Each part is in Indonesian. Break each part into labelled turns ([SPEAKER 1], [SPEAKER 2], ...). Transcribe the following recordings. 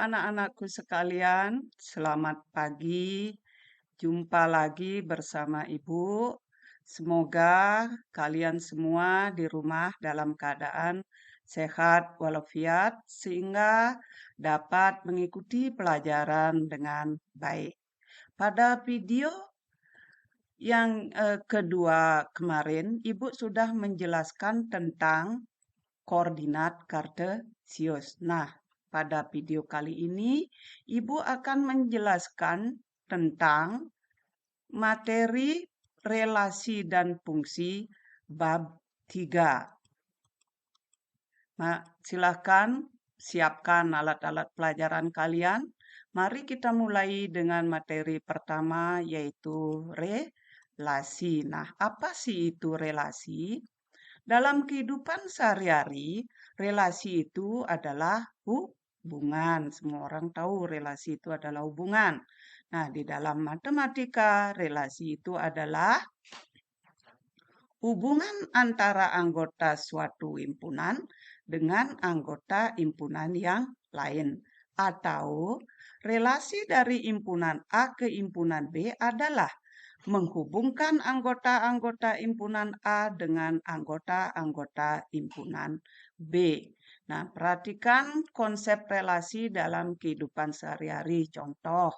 [SPEAKER 1] anak-anakku sekalian, selamat pagi. Jumpa lagi bersama Ibu. Semoga kalian semua di rumah dalam keadaan sehat walafiat sehingga dapat mengikuti pelajaran dengan baik. Pada video yang kedua kemarin, Ibu sudah menjelaskan tentang koordinat kartesius. Nah, pada video kali ini, Ibu akan menjelaskan tentang materi relasi dan fungsi bab 3. Nah, silakan siapkan alat-alat pelajaran kalian. Mari kita mulai dengan materi pertama, yaitu relasi. Nah, apa sih itu relasi? Dalam kehidupan sehari-hari, relasi itu adalah hubungan. Semua orang tahu relasi itu adalah hubungan. Nah, di dalam matematika, relasi itu adalah hubungan antara anggota suatu himpunan dengan anggota himpunan yang lain. Atau relasi dari himpunan A ke himpunan B adalah menghubungkan anggota-anggota himpunan A dengan anggota-anggota himpunan B. Nah, perhatikan konsep relasi dalam kehidupan sehari-hari. Contoh,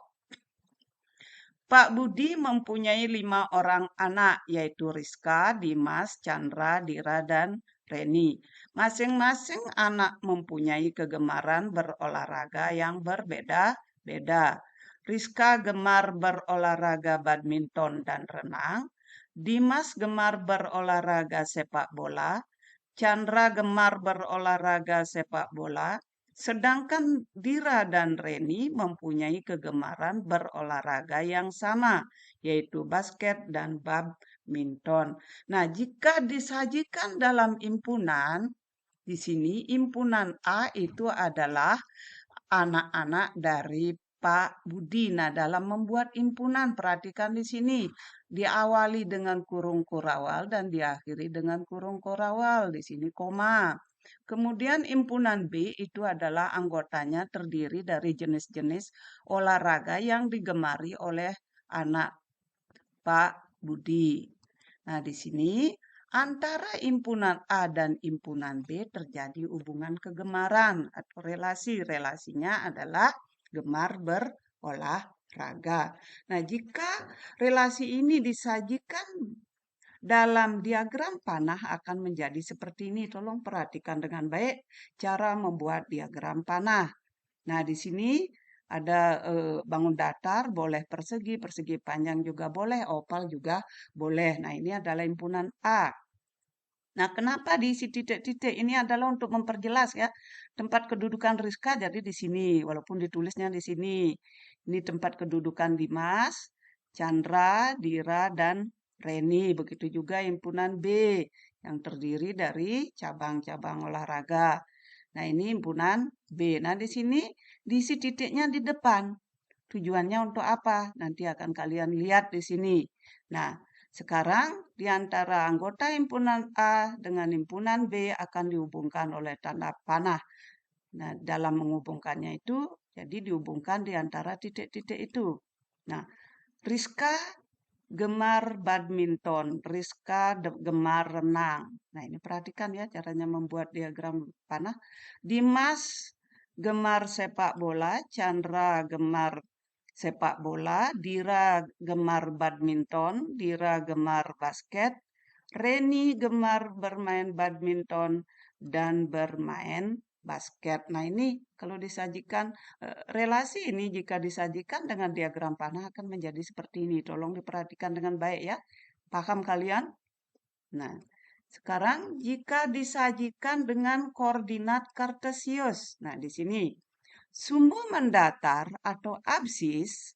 [SPEAKER 1] Pak Budi mempunyai 5 orang anak, yaitu Rizka, Dimas, Chandra, Dira, dan Reni. Masing-masing anak mempunyai kegemaran berolahraga yang berbeda-beda. Rizka gemar berolahraga badminton dan renang. Dimas gemar berolahraga sepak bola. Chandra gemar berolahraga sepak bola. Sedangkan Dira dan Reni mempunyai kegemaran berolahraga yang sama, yaitu basket dan badminton. Nah, jika disajikan dalam himpunan, di sini himpunan A itu adalah anak-anak dari Pak Budi. Nah, dalam membuat himpunan, perhatikan di sini. Diawali dengan kurung kurawal dan diakhiri dengan kurung kurawal. Di sini koma. Kemudian himpunan B itu adalah anggotanya terdiri dari jenis-jenis olahraga yang digemari oleh anak Pak Budi. Nah, di sini antara himpunan A dan himpunan B terjadi hubungan kegemaran atau relasi. Relasinya adalah gemar berolahraga. Nah, jika relasi ini disajikan dalam diagram panah akan menjadi seperti ini. Tolong perhatikan dengan baik cara membuat diagram panah. Nah, di sini ada bangun datar, boleh persegi, persegi panjang juga boleh, oval juga boleh. Nah, ini adalah himpunan A. Nah, kenapa diisi titik-titik? Ini adalah untuk memperjelas ya. Tempat kedudukan Rizka jadi di sini, walaupun ditulisnya di sini. Ini tempat kedudukan Dimas, Chandra, Dira, dan Reni. Begitu juga himpunan B yang terdiri dari cabang-cabang olahraga. Nah, ini himpunan B. Nah, di sini diisi titiknya di depan. Tujuannya untuk apa? Nanti akan kalian lihat di sini. Nah, sekarang di antara anggota himpunan A dengan himpunan B akan dihubungkan oleh tanda panah. Nah, dalam menghubungkannya itu, jadi dihubungkan di antara titik-titik itu. Nah, Rizka gemar badminton, Rizka gemar renang. Nah, ini perhatikan ya caranya membuat diagram panah. Dimas gemar sepak bola, Chandra gemar sepak bola, Dira gemar badminton, Dira gemar basket, Reni gemar bermain badminton dan bermain basket. Nah, ini kalau disajikan relasi ini jika disajikan dengan diagram panah akan menjadi seperti ini. Tolong diperhatikan dengan baik ya. Paham kalian? Nah, sekarang jika disajikan dengan koordinat kartesius. Nah, di sini sumbu mendatar atau absis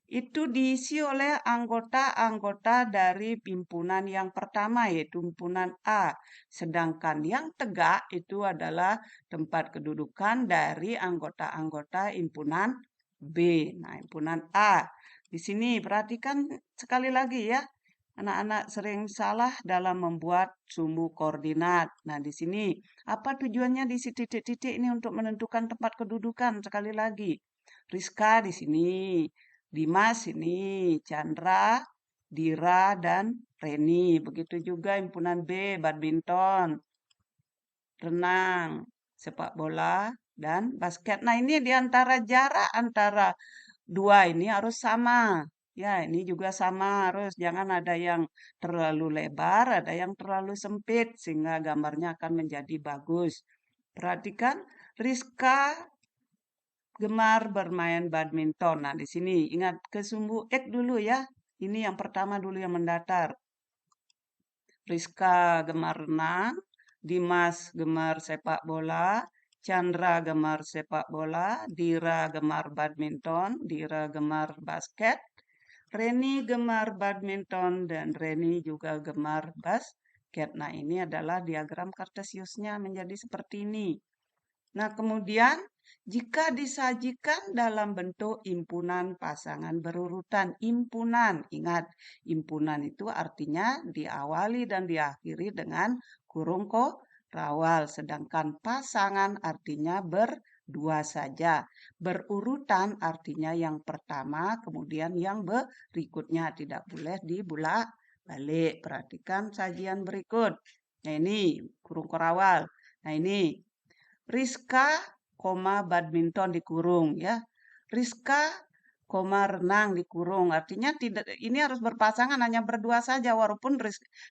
[SPEAKER 1] itu diisi oleh anggota-anggota dari himpunan yang pertama, yaitu himpunan A. Sedangkan yang tegak itu adalah tempat kedudukan dari anggota-anggota himpunan B. Nah, himpunan A. Di sini perhatikan sekali lagi ya. anak-anak sering salah dalam membuat sumbu koordinat. Nah, di sini apa tujuannya di si titik-titik ini untuk menentukan tempat kedudukan sekali lagi. Rizka di sini, Dimas sini, Chandra, Dira, dan Reni. Begitu juga himpunan B, badminton, renang, sepak bola, dan basket. Nah, ini di antara jarak antara dua ini harus sama. Ya, ini juga sama harus. Jangan ada yang terlalu lebar, ada yang terlalu sempit, sehingga gambarnya akan menjadi bagus. Perhatikan, Rizka gemar bermain badminton. Nah, di sini ingat ke sumbu X dulu ya. Ini yang pertama dulu yang mendatar. Rizka gemar renang, Dimas gemar sepak bola, Chandra gemar sepak bola, Dira gemar badminton, Dira gemar basket, Reni gemar badminton, dan Reni juga gemar basket. Nah, ini adalah diagram kartesiusnya menjadi seperti ini. Nah, kemudian jika disajikan dalam bentuk impunan pasangan berurutan, impunan, ingat, impunan itu artinya diawali dan diakhiri dengan kurung rawal, sedangkan pasangan artinya berdua saja. Berurutan artinya yang pertama, kemudian yang berikutnya, tidak boleh dibulak balik. Perhatikan sajian berikut. Nah, ini kurung rawal. Nah, ini Rizka, badminton dikurung ya. Rizka, renang dikurung. Artinya tidak ini harus berpasangan hanya berdua saja walaupun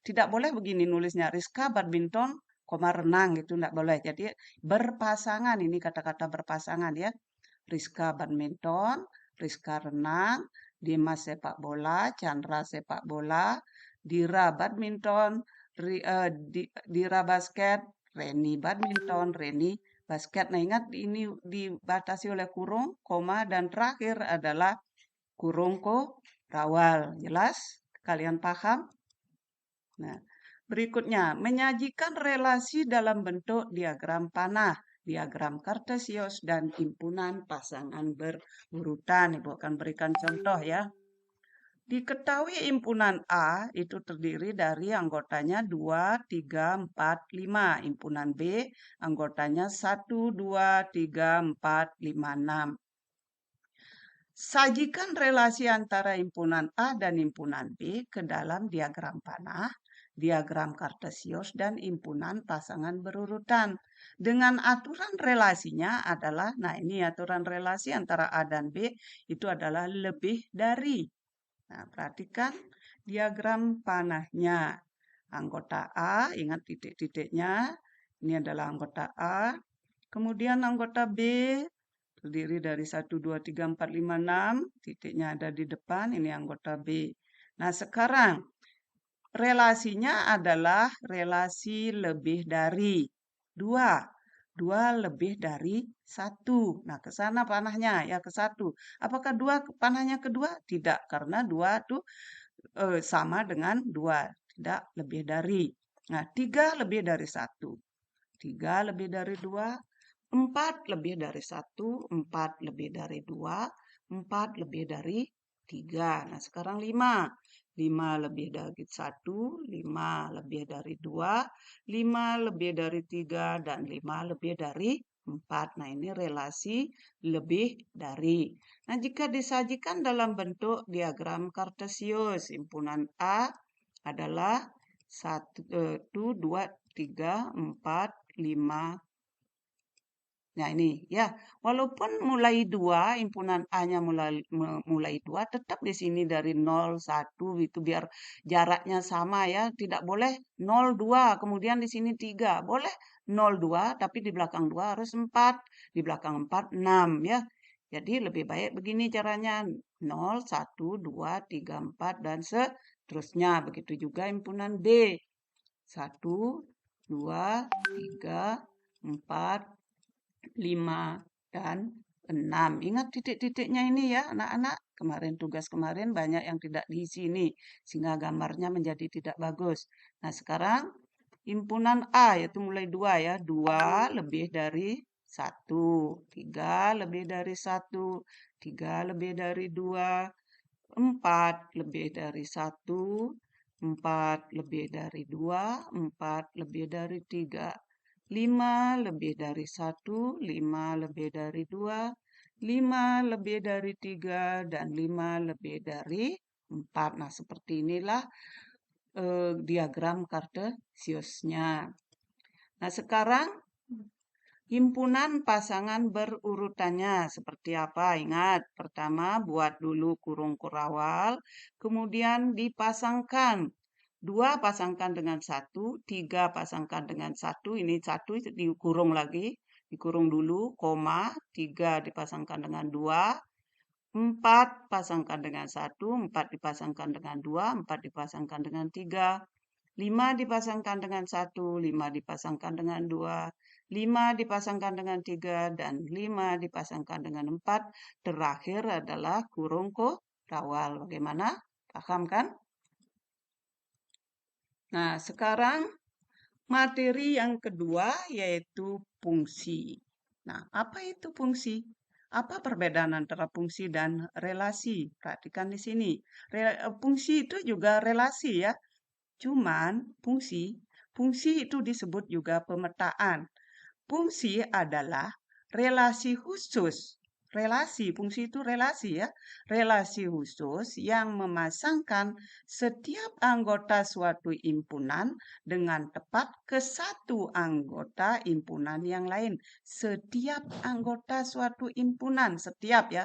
[SPEAKER 1] tidak boleh begini nulisnya. Rizka badminton, renang gitu tidak boleh. Jadi berpasangan ini kata-kata berpasangan ya. Rizka badminton, Rizka renang, Dimas sepak bola, Chandra sepak bola, Dira badminton, Dira basket, Reni badminton, Reni basket. Nah, ingat ini dibatasi oleh kurung, koma, dan terakhir adalah kurung rawal. Jelas? Kalian paham? Nah, berikutnya, menyajikan relasi dalam bentuk diagram panah, diagram kartesius, dan himpunan pasangan berurutan. Ibu akan berikan contoh ya. Diketahui impunan A itu terdiri dari anggotanya 2, 3, 4, 5. Impunan B anggotanya 1, 2, 3, 4, 5, 6. Sajikan relasi antara himpunan A dan himpunan B ke dalam diagram panah, diagram kartesius, dan himpunan pasangan berurutan. Dengan aturan relasinya adalah, nah ini aturan relasi antara A dan B itu adalah lebih dari. Nah, perhatikan diagram panahnya. Anggota A, ingat titik-titiknya. Ini adalah anggota A. Kemudian anggota B terdiri dari 1, 2, 3, 4, 5, 6. Titiknya ada di depan, ini anggota B. Nah, sekarang relasinya adalah relasi lebih dari 2. 2 lebih dari 1. Nah, ke sana panahnya, ya ke 1. Apakah 2 panahnya ke 2? Tidak, karena 2 itu sama dengan 2. Tidak lebih dari. Nah, 3 lebih dari 1. 3 lebih dari 2. 4 lebih dari 1. 4 lebih dari 2. 4 lebih dari 3. Nah, sekarang 5. 5 lebih dari 1. 5 lebih dari 2. 5 lebih dari 3. Dan 5 lebih dari 4. Nah, ini relasi lebih dari. Nah, jika disajikan dalam bentuk diagram kartesius, himpunan A adalah 1, 2, 3, 4, 5. Nah, ini ya, walaupun mulai 2, himpunan A-nya mulai 2, tetap di sini dari 0, 1 itu biar jaraknya sama ya. Tidak boleh 0, 2, kemudian di sini 3. Boleh 0, 2, tapi di belakang 2 harus 4, di belakang 4, 6 ya. Jadi lebih baik begini caranya, 0, 1, 2, 3, 4, dan seterusnya. Begitu juga himpunan B. 1, 2, 3, 4, 5, dan 6. Ingat titik-titiknya ini ya anak-anak. Kemarin tugas kemarin banyak yang tidak diisi ini. Sehingga gambarnya menjadi tidak bagus. Nah sekarang himpunan A yaitu mulai 2 ya. 2 lebih dari 1. 3 lebih dari 1. 3 lebih dari 2. 4 lebih dari 1. 4 lebih dari 2, 4 lebih dari 3, 5 lebih dari 1, 5 lebih dari 2, 5 lebih dari 3, dan 5 lebih dari 4. Nah, seperti inilah diagram kartesiusnya. Nah, sekarang himpunan pasangan berurutannya seperti apa? Ingat, pertama buat dulu kurung kurawal, kemudian dipasangkan. 2 pasangkan dengan 1, 3 pasangkan dengan 1, ini 1 dikurung lagi, dikurung dulu, koma, 3 dipasangkan dengan 2, 4 pasangkan dengan 1, 4 dipasangkan dengan 2, 4 dipasangkan dengan 3, 5 dipasangkan dengan 1, 5 dipasangkan dengan 2, 5 dipasangkan dengan 3, dan 5 dipasangkan dengan 4. Terakhir adalah kurung kurawal. Bagaimana? Paham kan? Nah, sekarang materi yang kedua yaitu fungsi. Nah, apa itu fungsi? Apa perbedaan antara fungsi dan relasi? Perhatikan di sini. Fungsi itu juga relasi ya. Cuman fungsi itu disebut juga pemetaan. Fungsi adalah relasi khusus. Fungsi itu relasi ya. Relasi khusus yang memasangkan setiap anggota suatu himpunan dengan tepat ke satu anggota himpunan yang lain. Setiap anggota suatu himpunan, setiap ya,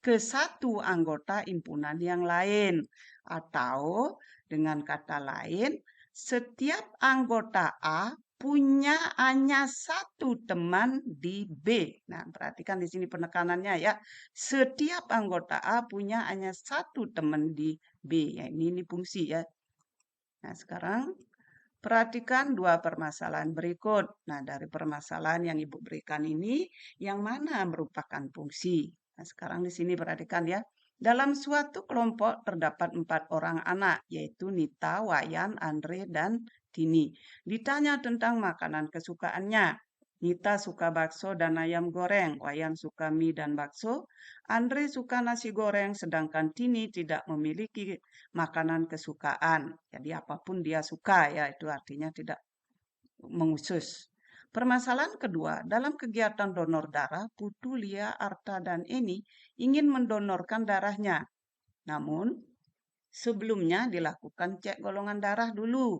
[SPEAKER 1] ke satu anggota himpunan yang lain. Atau dengan kata lain, setiap anggota A punya hanya satu teman di B. Nah, perhatikan di sini penekanannya ya. Setiap anggota A punya hanya satu teman di B. Ya, ini fungsi ya. Nah, sekarang perhatikan dua permasalahan berikut. Nah, dari permasalahan yang Ibu berikan ini, yang mana merupakan fungsi? Nah, sekarang di sini perhatikan ya. Dalam suatu kelompok terdapat 4 orang anak, yaitu Nita, Wayan, Andre, dan Tini. Ditanya tentang makanan kesukaannya. Nita suka bakso dan ayam goreng, Wayan suka mie dan bakso, Andre suka nasi goreng, sedangkan Tini tidak memiliki makanan kesukaan. Jadi apapun dia suka ya, itu artinya tidak mengusus. Permasalahan kedua, dalam kegiatan donor darah, Putu, Lia, Arta, dan Eni ingin mendonorkan darahnya. Namun, sebelumnya dilakukan cek golongan darah dulu.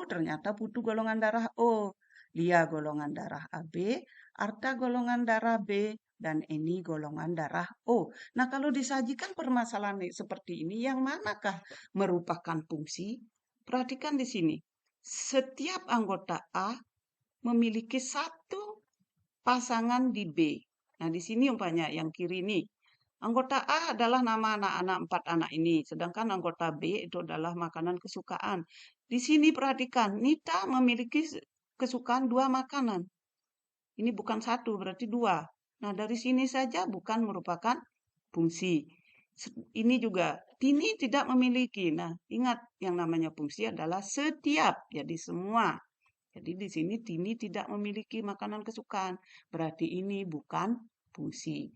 [SPEAKER 1] Ternyata Putu golongan darah O, Lia golongan darah AB, Arta golongan darah B, dan Eni golongan darah O. Nah, kalau disajikan permasalahan seperti ini, yang manakah merupakan fungsi? Perhatikan di sini. Setiap anggota A memiliki satu pasangan di B. Nah, di sini umpamanya yang kiri ini. Anggota A adalah nama anak-anak 4 anak ini, sedangkan anggota B itu adalah makanan kesukaan. Di sini perhatikan, Nita memiliki kesukaan 2 makanan. Ini bukan 1, berarti 2. Nah, dari sini saja bukan merupakan fungsi. Ini juga, Tini tidak memiliki. Nah, ingat yang namanya fungsi adalah setiap, jadi semua. Jadi di sini Tini tidak memiliki makanan kesukaan. Berarti ini bukan fungsi.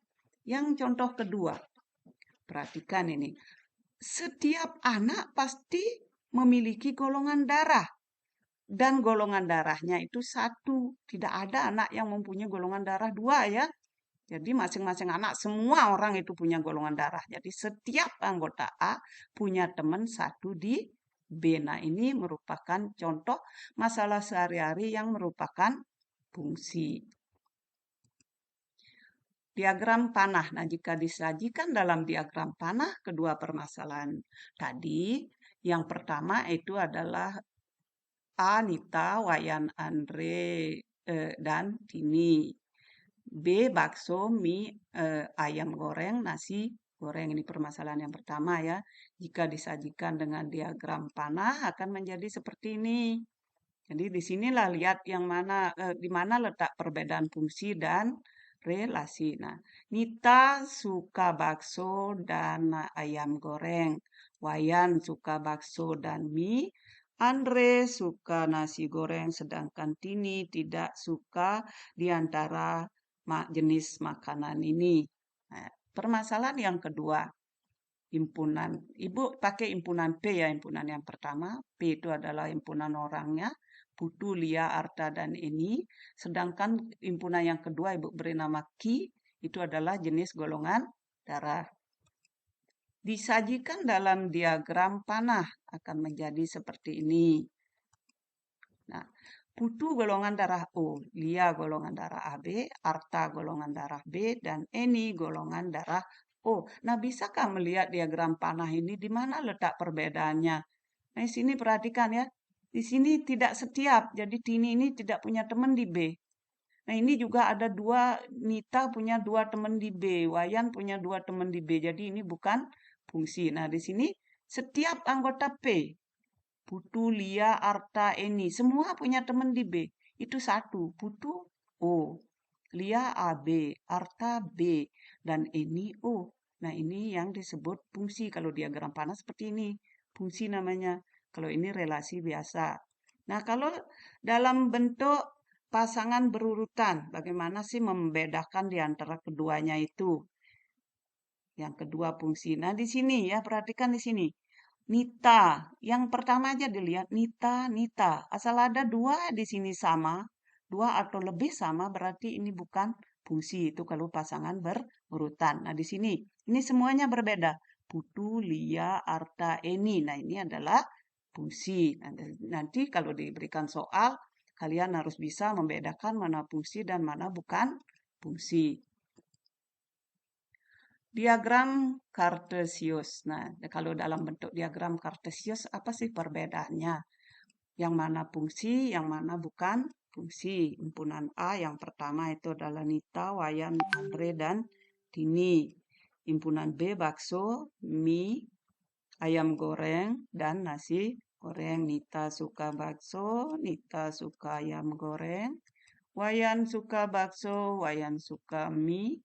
[SPEAKER 1] Yang contoh kedua, perhatikan ini. Setiap anak pasti memiliki golongan darah. Dan golongan darahnya itu satu. Tidak ada anak yang mempunyai golongan darah 2 ya. Jadi masing-masing anak, semua orang itu punya golongan darah. Jadi setiap anggota A punya teman satu di B. Nah, ini merupakan contoh masalah sehari-hari yang merupakan fungsi. Diagram panah. Nah, jika disajikan dalam diagram panah, kedua permasalahan tadi, yang pertama itu adalah Anita, Wayan, Andre, dan Tini. B. Bakso, mie, ayam goreng, nasi goreng. Ini permasalahan yang pertama ya. Jika disajikan dengan diagram panah akan menjadi seperti ini. Jadi di sinilah lihat yang mana, di mana letak perbedaan fungsi dan relasi. Nah, Nita suka bakso dan ayam goreng. Wayan suka bakso dan mie. Andre suka nasi goreng, sedangkan Tini tidak suka di antara jenis makanan ini. Nah, permasalahan yang kedua. himpunan. Ibu pakai himpunan P ya, himpunan yang pertama. P itu adalah himpunan orangnya. Putu, Lia, Arta, dan Eni. Sedangkan himpunan yang kedua Ibu beri nama Ki, itu adalah jenis golongan darah. Disajikan dalam diagram panah akan menjadi seperti ini. Nah, Putu golongan darah O, Lia golongan darah AB, Arta golongan darah B, dan Eni golongan darah O. Nah, bisakah melihat diagram panah ini di mana letak perbedaannya? Nah, di sini perhatikan ya. Di sini tidak setiap, jadi Tini ini tidak punya teman di B. Nah, ini juga ada dua, Nita punya dua teman di B, Wayan punya dua teman di B. Jadi ini bukan fungsi. Nah, di sini setiap anggota P, Putu, Lia, Arta, Eni, semua punya teman di B. Itu satu, Putu O, Lia AB, Arta B, dan Eni O. Nah, ini yang disebut fungsi. Kalau diagram panah seperti ini, fungsi namanya. Kalau ini relasi biasa. Nah, kalau dalam bentuk pasangan berurutan, bagaimana sih membedakan di antara keduanya itu? Yang kedua fungsi. Nah, di sini ya, perhatikan di sini. Nita, yang pertama aja dilihat Nita, Nita. Asal ada dua di sini sama, dua atau lebih sama berarti ini bukan fungsi. Itu kalau pasangan berurutan. Nah, di sini ini semuanya berbeda. Putu, Lia, Arta, Eni. Nah, ini adalah fungsi. Nanti kalau diberikan soal, kalian harus bisa membedakan mana fungsi dan mana bukan fungsi. Diagram Kartesius. Nah, kalau dalam bentuk diagram Kartesius, apa sih perbedaannya? Yang mana fungsi, yang mana bukan fungsi. Himpunan A yang pertama itu adalah Nita, Wayan, Andre, dan Tini. Himpunan B, bakso, mie, ayam goreng, dan nasi goreng. Nita suka bakso, Nita suka ayam goreng. Wayan suka bakso, Wayan suka mie.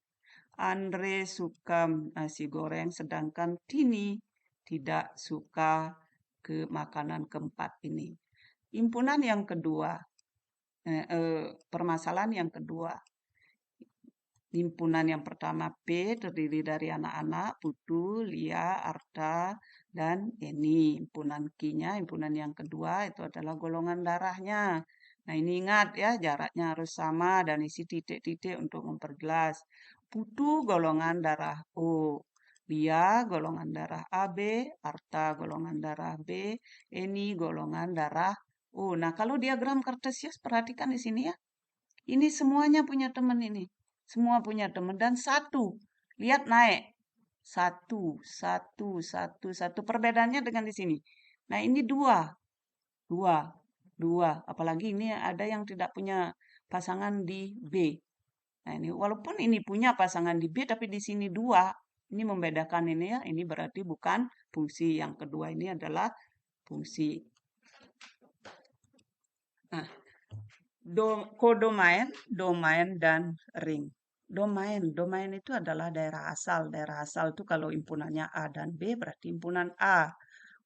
[SPEAKER 1] Andre suka nasi goreng, sedangkan Tini tidak suka ke makanan keempat ini. Himpunan yang kedua, permasalahan yang kedua. Himpunan yang pertama P terdiri dari anak-anak, Putu, Lia, Arta, dan Eni. Himpunan Q-nya, himpunan yang kedua itu adalah golongan darahnya. Nah, ini ingat ya, jaraknya harus sama dan isi titik-titik untuk memperjelas. Putu golongan darah O, Lia golongan darah AB, Arta golongan darah B, Eni golongan darah O. Nah, kalau diagram Kartesius perhatikan di sini ya. Ini semuanya punya teman ini. Semua punya teman dan satu. Lihat naik. Satu, satu, satu, satu. Perbedaannya dengan di sini. Nah, ini dua. Dua, dua. Apalagi ini ada yang tidak punya pasangan di B. Nah, ini walaupun ini punya pasangan di B, tapi di sini dua. Ini membedakan ini ya. Ini berarti bukan fungsi. Yang kedua ini adalah fungsi. Nah, kodomain, domain, dan ring. Domain itu adalah daerah asal. Daerah asal itu kalau himpunannya A dan B berarti himpunan A.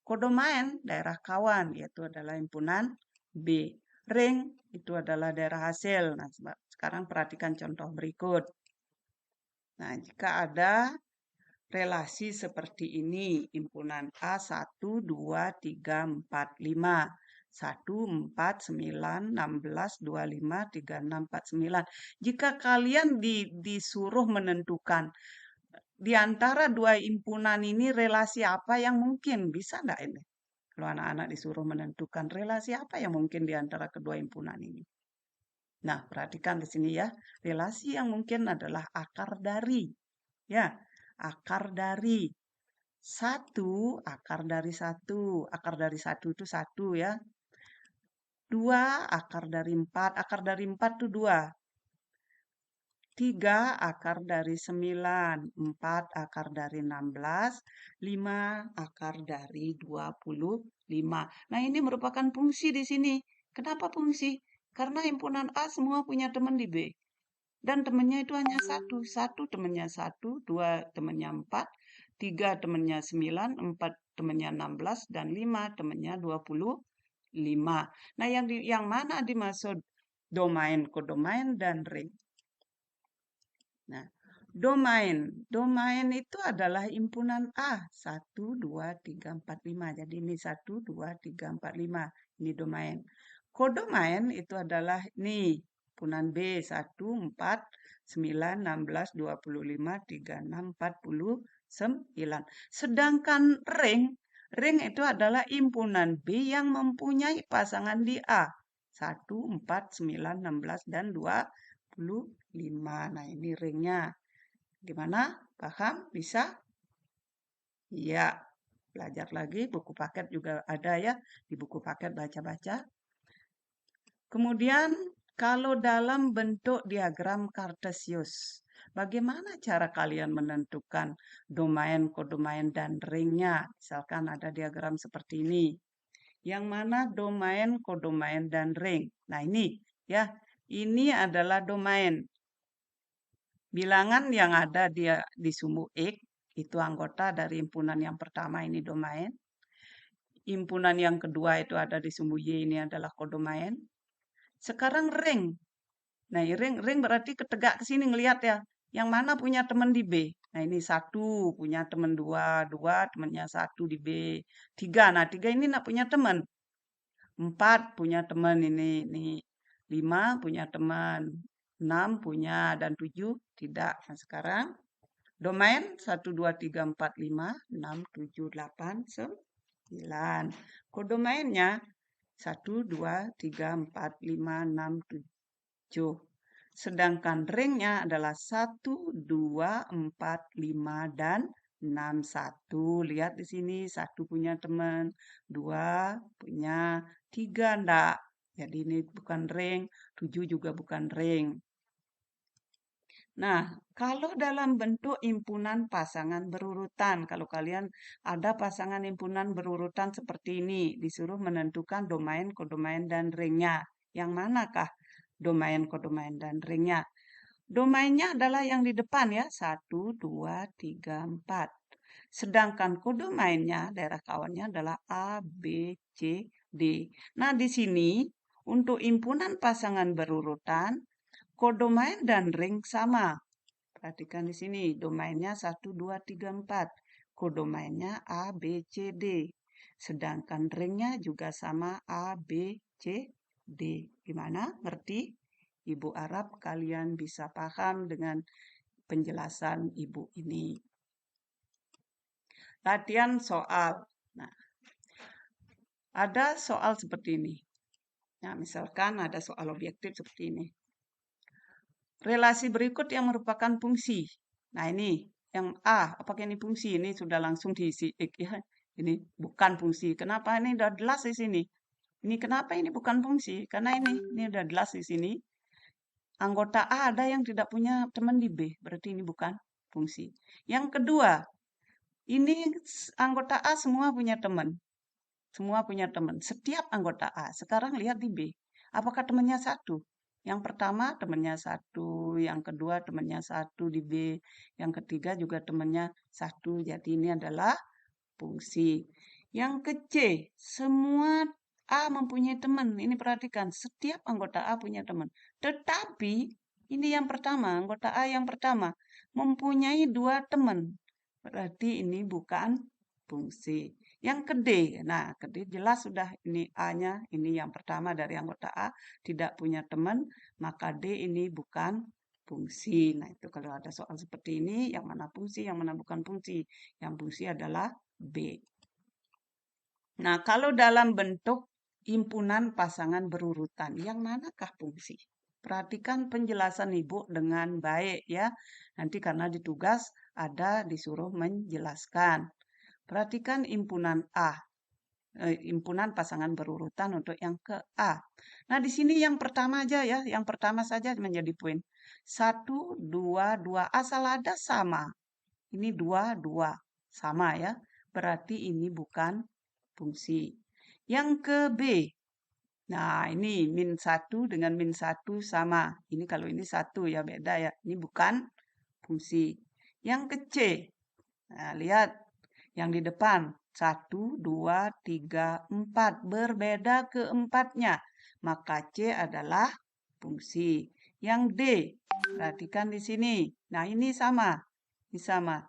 [SPEAKER 1] Kodomain, daerah kawan, yaitu adalah himpunan B. Ring itu adalah daerah hasil. Nah, sekarang perhatikan contoh berikut. Nah, jika ada relasi seperti ini, himpunan A 1, 2, 3, 4, 5. 1, 4, 9, 16, 25, 36, 49. Jika kalian disuruh menentukan di antara dua himpunan ini relasi apa yang mungkin, bisa nggak ini? Kalau anak-anak disuruh menentukan relasi apa yang mungkin di antara kedua himpunan ini. Nah, perhatikan di sini ya. Relasi yang mungkin adalah akar dari. Ya, akar dari. Satu, akar dari satu. Akar dari satu itu satu ya. 2, akar dari 4. Akar dari 4 itu 2. 3, akar dari 9. 4, akar dari 16. 5, akar dari 25. Nah, ini merupakan fungsi di sini. Kenapa fungsi? Karena himpunan A semua punya teman di B. Dan temannya itu hanya satu. Satu temannya 1, 2 temannya 4, 3 temannya 9, 4 temannya 16, dan 5 temannya 25. Nah, yang mana dimaksud domain, kodomain, dan ring? Nah, Domain. Domain itu adalah impunan A. 1, 2, 3, 4, 5. Jadi ini 1, 2, 3, 4, 5. Ini domain. Kodomain itu adalah ini. Impunan B. 1, 4, 9, 16, 25, 36, 49. Sedangkan ring. Ring itu adalah impunan B yang mempunyai pasangan di A. 1, 4, 9, 16, dan 25. Nah ini ringnya. Gimana? Paham? Bisa? Iya. Belajar lagi, buku paket juga ada ya. Di buku paket baca-baca. Kemudian, kalau dalam bentuk diagram Kartesius, bagaimana cara kalian menentukan domain, kodomain, dan ringnya? Misalkan ada diagram seperti ini. Yang mana domain, kodomain, dan ring? Nah ini ya, ini adalah domain. Bilangan yang ada di sumbu X itu anggota dari impunan yang pertama, ini domain. Impunan yang kedua itu ada di sumbu Y, ini adalah kodomain. Sekarang ring. Nah, ring berarti ketegak ke sini ngelihat ya. Yang mana punya teman di B? Nah, ini 1 punya teman 2, 2 temannya 1 di B. 3, nah 3 ini nak punya teman. 4 punya teman ini 5 punya teman. 6 punya, dan 7 tidak. Nah, sekarang domain 1, 2, 3, 4, 5, 6, 7, 8, 9. Kodomainnya 1, 2, 3, 4, 5, 6, 7. Sedangkan ringnya adalah 1, 2, 4, 5, dan 6. 1. Lihat di sini, 1 punya teman, 2 punya, 3 enggak. Jadi ini bukan ring, 7 juga bukan ring. Nah, kalau dalam bentuk impunan pasangan berurutan, kalau kalian ada pasangan impunan berurutan seperti ini, disuruh menentukan domain, kodomain, dan ringnya. Yang manakah domain, kodomain, dan ringnya? Domainnya adalah yang di depan ya, 1, 2, 3, 4. Sedangkan kodomainnya, daerah kawannya adalah A, B, C, D. Nah, di sini untuk impunan pasangan berurutan, kodomain dan ring sama. Perhatikan di sini, domainnya 1, 2, 3, 4. Kodomainnya A, B, C, D. Sedangkan ringnya juga sama A, B, C, D. Gimana? Ngerti? Ibu harap kalian bisa paham dengan penjelasan ibu ini. Latihan soal. Nah, ada soal seperti ini. Nah, misalkan ada soal objektif seperti ini. Relasi berikut yang merupakan fungsi. Nah, ini yang A, apakah ini fungsi? Ini sudah langsung diisi X ya. Ini bukan fungsi. Kenapa ini udah jelas di sini? Ini kenapa ini bukan fungsi? Karena ini udah jelas di sini. Anggota A ada yang tidak punya teman di B, berarti ini bukan fungsi. Yang kedua, ini anggota A semua punya teman. Semua punya teman. Setiap anggota A. Sekarang lihat di B. Apakah temannya satu? Yang pertama temannya satu, yang kedua temannya satu di B, yang ketiga juga temannya satu. Jadi ini adalah fungsi. Yang ke C, semua A mempunyai teman. Ini perhatikan, setiap anggota A punya teman. Tetapi ini yang pertama, anggota A yang pertama mempunyai 2 teman. Berarti ini bukan fungsi. Yang ke D, nah ke D jelas sudah ini A-nya, ini yang pertama dari anggota A tidak punya teman, maka D ini bukan fungsi. Nah itu kalau ada soal seperti ini, yang mana fungsi, yang mana bukan fungsi. Yang fungsi adalah B. Nah kalau dalam bentuk impunan pasangan berurutan, yang manakah fungsi? Perhatikan penjelasan Ibu dengan baik ya. Nanti karena di tugas ada disuruh menjelaskan. Perhatikan impunan A, impunan pasangan berurutan untuk yang ke A. Nah, di sini yang pertama aja ya, yang pertama saja menjadi poin. 1, 2, 2, asal ada sama. Ini 2, 2, sama ya. Berarti ini bukan fungsi. Yang ke B, nah ini min 1 dengan min 1 sama. Ini kalau ini 1 ya, beda ya. Ini bukan fungsi. Yang ke C, nah lihat yang di depan. 1, 2, 3, 4. Berbeda keempatnya. Maka C adalah fungsi. Yang D. Perhatikan di sini. Nah, ini sama. Ini sama.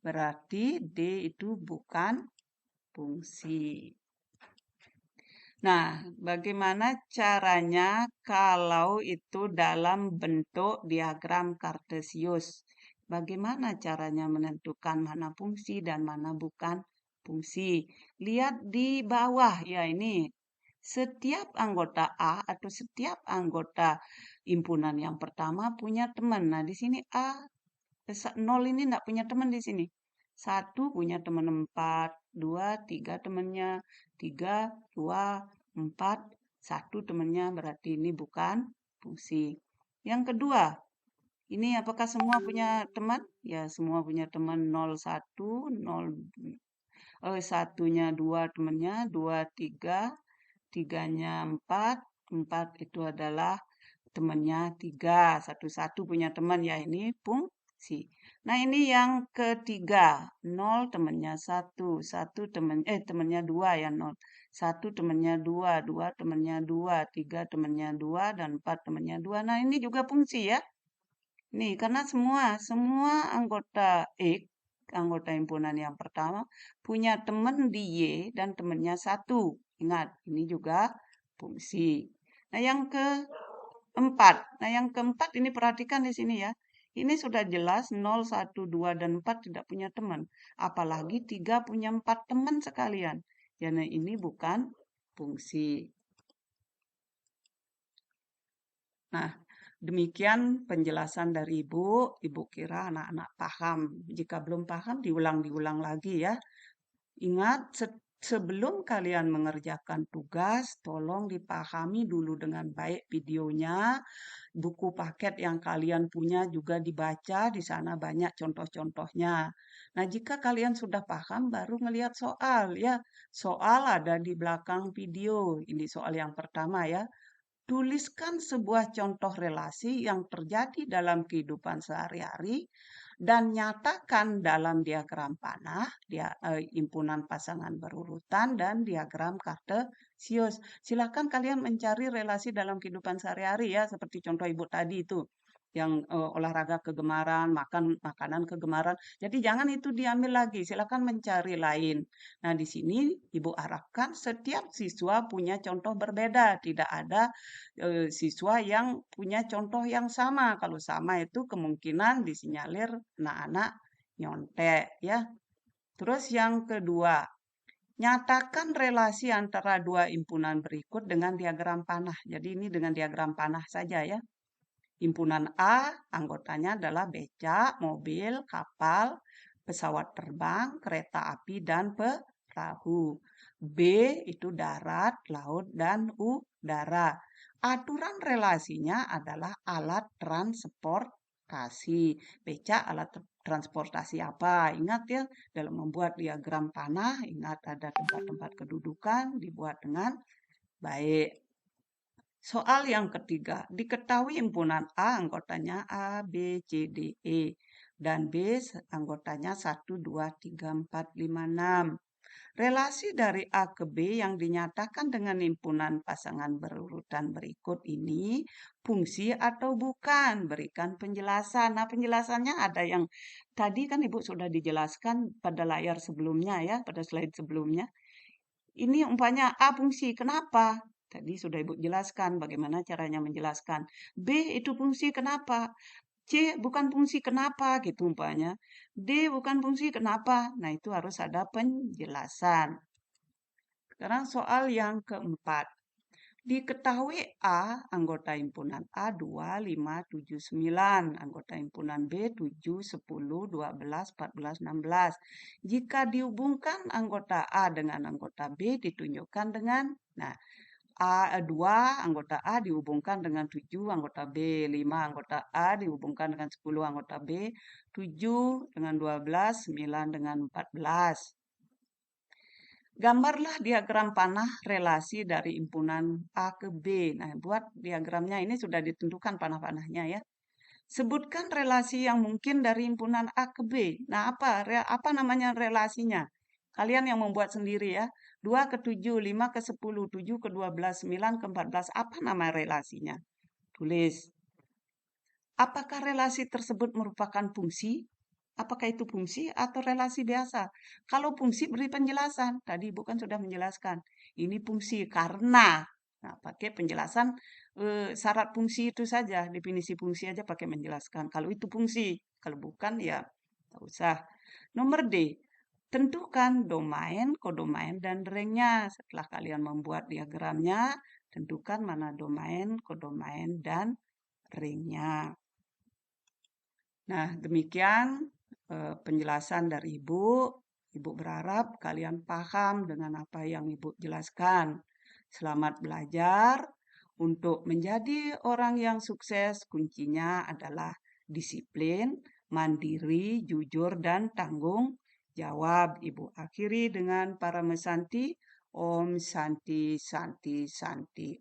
[SPEAKER 1] Berarti D itu bukan fungsi. Nah, bagaimana caranya kalau itu dalam bentuk diagram kartesius? Bagaimana caranya menentukan mana fungsi dan mana bukan fungsi? Lihat di bawah ya ini. Setiap anggota A atau setiap anggota himpunan yang pertama punya teman. Nah, di sini A 0 ini enggak punya teman di sini. Satu punya teman 4, 2, 3 temannya, 3, 2, 4, 1 temannya, berarti ini bukan fungsi. Yang kedua, ini apakah semua punya teman? Ya, semua punya teman 0, 1, 0, satunya 2 temannya, 2, 3, tiganya 4, 4 itu adalah temannya 3, satu-satu punya teman ya ini fungsi. Nah ini yang ketiga, 0 temannya 1, 1 temannya 2 ya 0. 1 temannya 2, 2 temannya 2, 3 temannya 2, dan 4 temannya 2. Nah ini juga fungsi ya. Nih karena semua anggota X, anggota himpunan yang pertama, punya teman di Y dan temannya 1. Ingat, ini juga fungsi. Nah yang keempat. Nah, yang keempat ini perhatikan di sini ya. Ini sudah jelas 0, 1, 2, dan 4 tidak punya teman. Apalagi 3 punya 4 teman sekalian. Jadi ini bukan fungsi. Nah, demikian penjelasan dari Ibu. Ibu kira anak-anak paham. Jika belum paham, diulang-diulang lagi ya. Ingat, sebelum kalian mengerjakan tugas, tolong dipahami dulu dengan baik videonya. Buku paket yang kalian punya juga dibaca, di sana banyak contoh-contohnya. Nah, jika kalian sudah paham, baru melihat soal ya. Soal ada di belakang video. Ini soal yang pertama ya. Tuliskan sebuah contoh relasi yang terjadi dalam kehidupan sehari-hari dan nyatakan dalam diagram panah, himpunan pasangan berurutan dan diagram kartesius. Silakan kalian mencari relasi dalam kehidupan sehari-hari ya, seperti contoh Ibu tadi itu yang olahraga kegemaran, makan makanan kegemaran. Jadi jangan itu diambil lagi, silakan mencari lain. Nah, di sini Ibu harapkan setiap siswa punya contoh berbeda, tidak ada siswa yang punya contoh yang sama. Kalau sama itu kemungkinan disinyalir anak-anak nyontek ya. Terus yang kedua, nyatakan relasi antara dua himpunan berikut dengan diagram panah. Jadi ini dengan diagram panah saja ya. Himpunan A, anggotanya adalah becak, mobil, kapal, pesawat terbang, kereta api, dan perahu. B itu darat, laut, dan udara. Aturan relasinya adalah alat transportasi. Becak alat transportasi apa? Ingat ya, dalam membuat diagram panah, ingat ada tempat-tempat kedudukan dibuat dengan baik. Soal yang ketiga, diketahui himpunan A anggotanya A, B, C, D, E. Dan B anggotanya 1, 2, 3, 4, 5, 6. Relasi dari A ke B yang dinyatakan dengan himpunan pasangan berurutan berikut ini fungsi atau bukan? Berikan penjelasan. Nah, penjelasannya ada yang tadi kan Ibu sudah dijelaskan pada layar sebelumnya ya, pada slide sebelumnya. Ini umpamanya A fungsi, kenapa? Tadi sudah Ibu jelaskan bagaimana caranya menjelaskan. B itu fungsi, kenapa? C bukan fungsi, kenapa? Gitu umpamanya. D bukan fungsi, kenapa? Nah, itu harus ada penjelasan. Sekarang soal yang keempat. Diketahui A, anggota himpunan A 2, 5, 7, 9. Anggota himpunan B 7, 10, 12, 14, 16. Jika dihubungkan anggota A dengan anggota B ditunjukkan dengan, nah, A2 anggota A dihubungkan dengan 7 anggota B, 5 anggota A dihubungkan dengan 10 anggota B, 7 dengan 12, 9 dengan 14. Gambarlah diagram panah relasi dari himpunan A ke B. Nah, buat diagramnya ini sudah ditentukan panah-panahnya ya. Sebutkan relasi yang mungkin dari himpunan A ke B. Nah, apa namanya relasinya? Kalian yang membuat sendiri ya. 2 ke 7, 5 ke 10, 7 ke 12, 9 ke 14. Apa nama relasinya? Tulis. Apakah relasi tersebut merupakan fungsi? Apakah itu fungsi atau relasi biasa? Kalau fungsi beri penjelasan. Tadi Ibu kan sudah menjelaskan. Ini fungsi karena. Nah, pakai penjelasan syarat fungsi itu saja. Definisi fungsi aja pakai menjelaskan. Kalau itu fungsi. Kalau bukan ya tak usah. Nomor D. Tentukan domain, kodomain, dan rangnya. Setelah kalian membuat diagramnya, tentukan mana domain, kodomain, dan ringnya. Nah, demikian penjelasan dari Ibu. Ibu berharap kalian paham dengan apa yang Ibu jelaskan. Selamat belajar. Untuk menjadi orang yang sukses, kuncinya adalah disiplin, mandiri, jujur, dan tanggung jawab. Ibu akhiri dengan para mesanti. Om Santi Santi Santi.